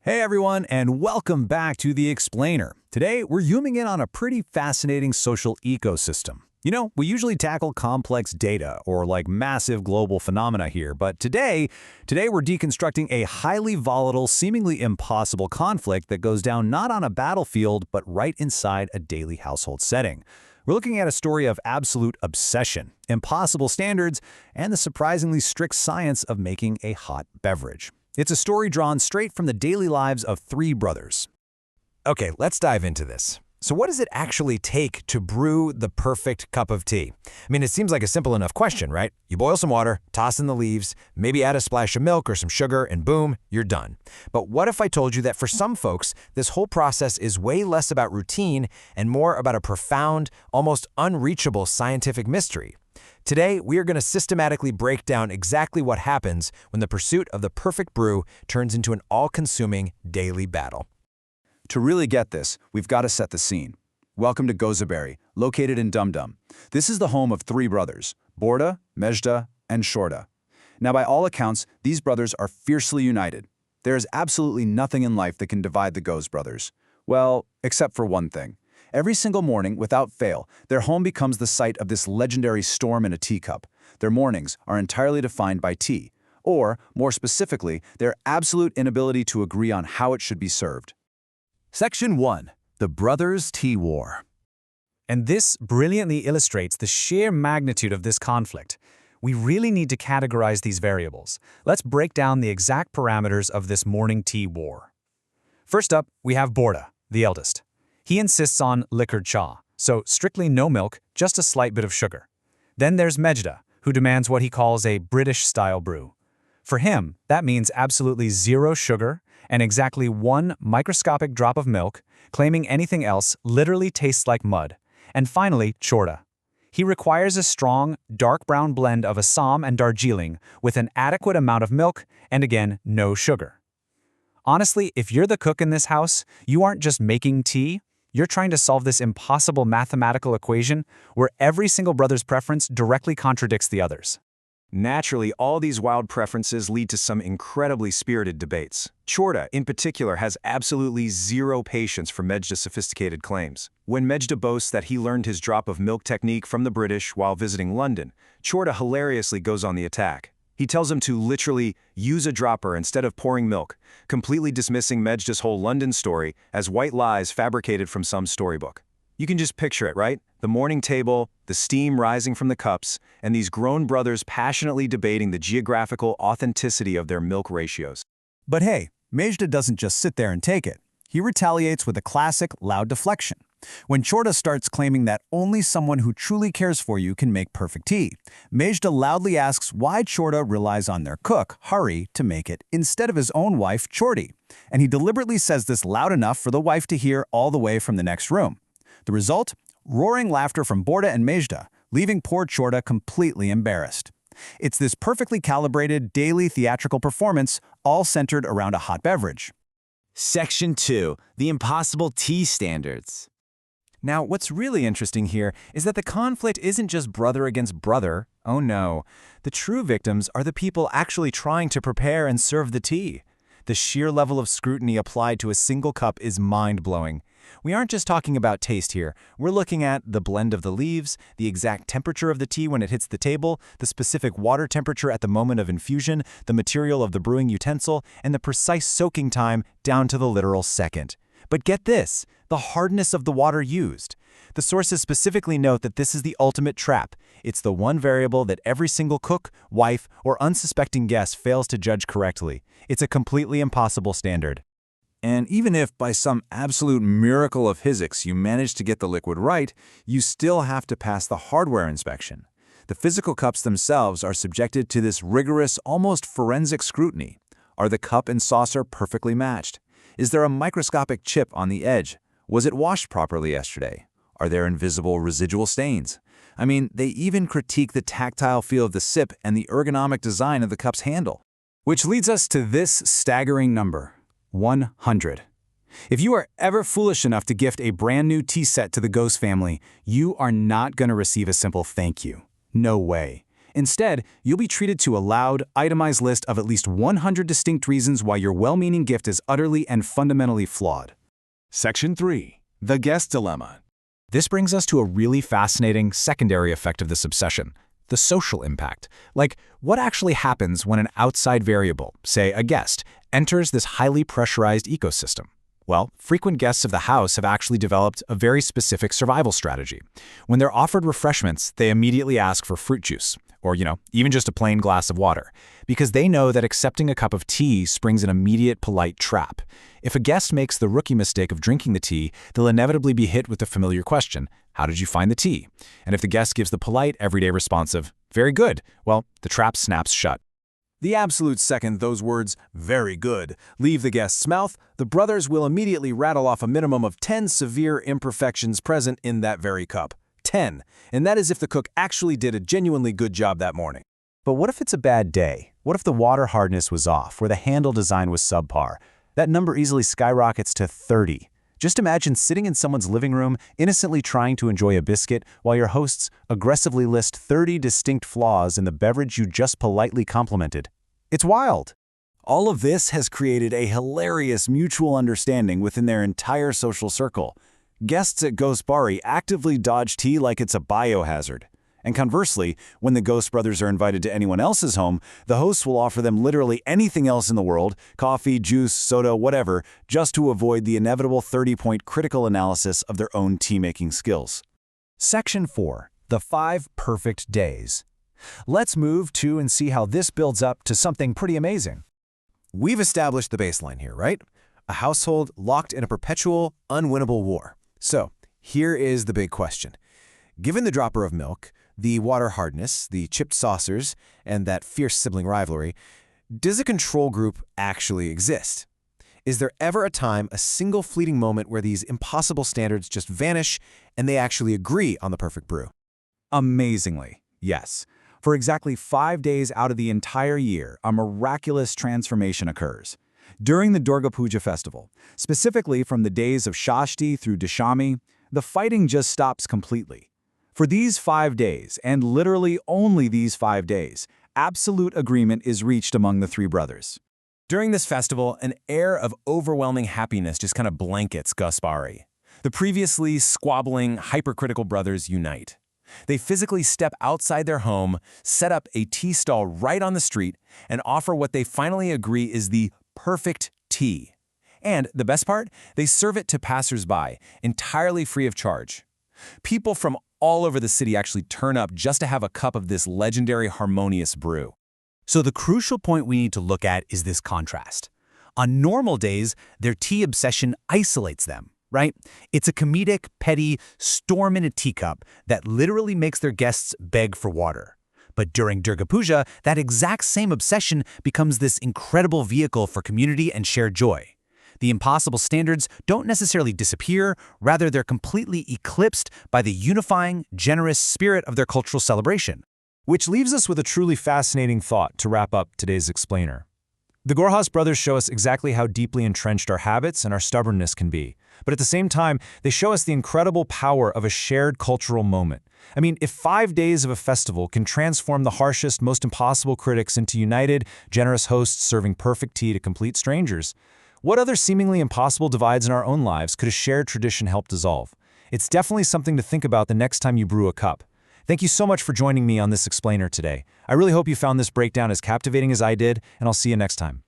Hey everyone, and welcome back to The Explainer. Today, we're zooming in on a pretty fascinating social ecosystem. You know, we usually tackle complex data or like massive global phenomena here, but today we're deconstructing a highly volatile, seemingly impossible conflict that goes down not on a battlefield, but right inside a daily household setting. We're looking at a story of absolute obsession, impossible standards, and the surprisingly strict science of making a hot beverage. It's a story drawn straight from the daily lives of three brothers. Okay, let's dive into this. So what does it actually take to brew the perfect cup of tea? I mean, it seems like a simple enough question, right? You boil some water, toss in the leaves, maybe add a splash of milk or some sugar, and boom, you're done. But what if I told you that for some folks, this whole process is way less about routine and more about a profound, almost unreachable scientific mystery? Today, we are going to systematically break down exactly what happens when the pursuit of the perfect brew turns into an all-consuming daily battle. To really get this, we've got to set the scene. Welcome to Ghose, Bari, located in Dum Dum. This is the home of three brothers, Borda, Mejda, and Shorta. Now, by all accounts, these brothers are fiercely united. There is absolutely nothing in life that can divide the Ghose brothers. Well, except for one thing. Every single morning, without fail, their home becomes the site of this legendary storm in a teacup. Their mornings are entirely defined by tea, or, more specifically, their absolute inability to agree on how it should be served. Section 1. The Brothers' Tea War. And this brilliantly illustrates the sheer magnitude of this conflict. We really need to categorize these variables. Let's break down the exact parameters of this morning tea war. First up, we have Borda, the eldest. He insists on liquored cha, so strictly no milk, just a slight bit of sugar. Then there's Mejda, who demands what he calls a British-style brew. For him, that means absolutely zero sugar and exactly one microscopic drop of milk, claiming anything else literally tastes like mud. And finally, Shorta. He requires a strong, dark brown blend of Assam and Darjeeling with an adequate amount of milk and again, no sugar. Honestly, if you're the cook in this house, you aren't just making tea, you're trying to solve this impossible mathematical equation where every single brother's preference directly contradicts the others. Naturally, all these wild preferences lead to some incredibly spirited debates. Shorta, in particular, has absolutely zero patience for Mejda's sophisticated claims. When Mejda boasts that he learned his drop of milk technique from the British while visiting London, Shorta hilariously goes on the attack. He tells him to literally use a dropper instead of pouring milk, completely dismissing Mejda's whole London story as white lies fabricated from some storybook. You can just picture it, right? The morning table, the steam rising from the cups, and these grown brothers passionately debating the geographical authenticity of their milk ratios. But hey, Mejda doesn't just sit there and take it. He retaliates with a classic loud deflection. When Shorta starts claiming that only someone who truly cares for you can make perfect tea, Mejda loudly asks why Shorta relies on their cook, Hari, to make it instead of his own wife, Chorti. And he deliberately says this loud enough for the wife to hear all the way from the next room. The result? Roaring laughter from Borda and Mejda, leaving poor Shorta completely embarrassed. It's this perfectly calibrated daily theatrical performance, all centered around a hot beverage. Section 2. The Impossible Tea Standards. Now, what's really interesting here is that the conflict isn't just brother against brother. Oh no. The true victims are the people actually trying to prepare and serve the tea. The sheer level of scrutiny applied to a single cup is mind-blowing. We aren't just talking about taste here. We're looking at the blend of the leaves, the exact temperature of the tea when it hits the table, the specific water temperature at the moment of infusion, the material of the brewing utensil, and the precise soaking time down to the literal second. But get this, the hardness of the water used. The sources specifically note that this is the ultimate trap. It's the one variable that every single cook, wife, or unsuspecting guest fails to judge correctly. It's a completely impossible standard. And even if by some absolute miracle of physics you manage to get the liquid right, you still have to pass the hardware inspection. The physical cups themselves are subjected to this rigorous, almost forensic scrutiny. Are the cup and saucer perfectly matched? Is there a microscopic chip on the edge? Was it washed properly yesterday? Are there invisible residual stains? I mean, they even critique the tactile feel of the sip and the ergonomic design of the cup's handle. Which leads us to this staggering number. 100. If you are ever foolish enough to gift a brand new tea set to the Ghose family, you are not going to receive a simple thank you. No way. Instead, you'll be treated to a loud, itemized list of at least 100 distinct reasons why your well-meaning gift is utterly and fundamentally flawed. Section 3. The Guest Dilemma. This brings us to a really fascinating secondary effect of this obsession, the social impact. Like, what actually happens when an outside variable, say a guest, enters this highly pressurized ecosystem? Well, frequent guests of the house have actually developed a very specific survival strategy. When they're offered refreshments, they immediately ask for fruit juice, or, even just a plain glass of water, because they know that accepting a cup of tea springs an immediate polite trap. If a guest makes the rookie mistake of drinking the tea, they'll inevitably be hit with the familiar question, how did you find the tea? And if the guest gives the polite, everyday response of, very good, well, the trap snaps shut. The absolute second those words, very good, leave the guest's mouth, the brothers will immediately rattle off a minimum of 10 severe imperfections present in that very cup. 10. And that is if the cook actually did a genuinely good job that morning. But what if it's a bad day? What if the water hardness was off, or the handle design was subpar? That number easily skyrockets to 30. Just imagine sitting in someone's living room, innocently trying to enjoy a biscuit, while your hosts aggressively list 30 distinct flaws in the beverage you just politely complimented. It's wild. All of this has created a hilarious mutual understanding within their entire social circle. Guests at Bari actively dodge tea like it's a biohazard. And conversely, when the Ghose brothers are invited to anyone else's home, the hosts will offer them literally anything else in the world, coffee, juice, soda, whatever, just to avoid the inevitable 30-point critical analysis of their own tea-making skills. Section 4. The 5 Perfect Days. Let's move to and see how this builds up to something pretty amazing. We've established the baseline here, right? A household locked in a perpetual, unwinnable war. So, here is the big question. Given the dropper of milk, the water hardness, the chipped saucers, and that fierce sibling rivalry, does a control group actually exist? Is there ever a time, a single fleeting moment where these impossible standards just vanish and they actually agree on the perfect brew? Amazingly, yes. For exactly 5 days out of the entire year, a miraculous transformation occurs. During the Durga Puja festival, specifically from the days of Shashti through Dashami, the fighting just stops completely. For these 5 days, and literally only these 5 days, absolute agreement is reached among the 3 brothers. During this festival, an air of overwhelming happiness just kind of blankets Bari. The previously squabbling, hypercritical brothers unite. They physically step outside their home, set up a tea stall right on the street, and offer what they finally agree is the perfect tea. And the best part, they serve it to passersby, entirely free of charge. People from all over the city actually turn up just to have a cup of this legendary harmonious brew. So the crucial point we need to look at is this contrast. On normal days, their tea obsession isolates them, right? It's a comedic, petty storm in a teacup that literally makes their guests beg for water. But during Durga Puja, that exact same obsession becomes this incredible vehicle for community and shared joy. The impossible standards don't necessarily disappear, rather they're completely eclipsed by the unifying, generous spirit of their cultural celebration. Which leaves us with a truly fascinating thought to wrap up today's explainer. The Ghose brothers show us exactly how deeply entrenched our habits and our stubbornness can be. But at the same time, they show us the incredible power of a shared cultural moment. I mean, if 5 days of a festival can transform the harshest, most impossible critics into united, generous hosts serving perfect tea to complete strangers, what other seemingly impossible divides in our own lives could a shared tradition help dissolve? It's definitely something to think about the next time you brew a cup. Thank you so much for joining me on this explainer today. I really hope you found this breakdown as captivating as I did, and I'll see you next time.